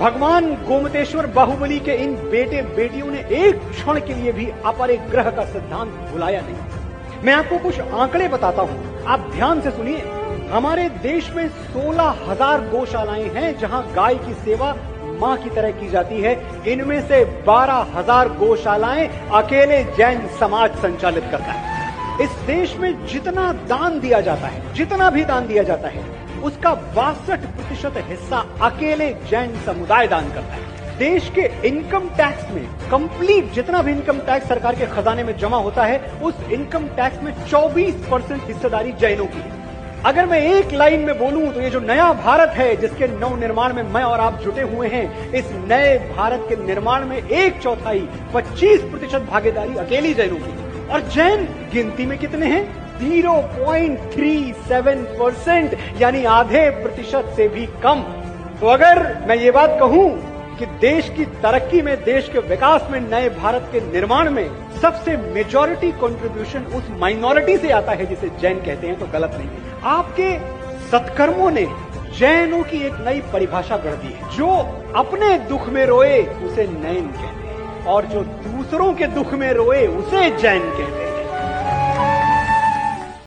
भगवान गोमतेश्वर बाहुबली के इन बेटे बेटियों ने एक क्षण के लिए भी अपरिग्रह का सिद्धांत भुलाया नहीं। मैं आपको कुछ आंकड़े बताता हूं, आप ध्यान से सुनिए। हमारे देश में 16,000 गौशालाएं हैं जहां गाय की सेवा मां की तरह की जाती है। इनमें से 12,000 गौशालाएं अकेले जैन समाज संचालित करता है। इस देश में जितना दान दिया जाता है, जितना भी दान दिया जाता है, उसका 62% हिस्सा अकेले जैन समुदाय दान करता है। देश के इनकम टैक्स में कंप्लीट जितना भी इनकम टैक्स सरकार के खजाने में जमा होता है, उस इनकम टैक्स में 24% हिस्सेदारी जैनों की है। अगर मैं एक लाइन में बोलूं तो ये जो नया भारत है जिसके नव निर्माण में मैं और आप जुटे हुए हैं, इस नए भारत के निर्माण में 1/4 25% भागीदारी अकेली जैनों की है। और जैन गिनती में कितने हैं? 0.37%, यानी आधे प्रतिशत से भी कम। तो अगर मैं ये बात कहूं कि देश की तरक्की में, देश के विकास में, नए भारत के निर्माण में सबसे मेजॉरिटी कंट्रीब्यूशन उस माइनॉरिटी से आता है जिसे जैन कहते हैं, तो गलत नहीं है। आपके सत्कर्मों ने जैनों की एक नई परिभाषा गढ़ दी है। जो अपने दुख में रोए उसे नैन कहते हैं, और जो दूसरों के दुख में रोए उसे जैन कहते हैं।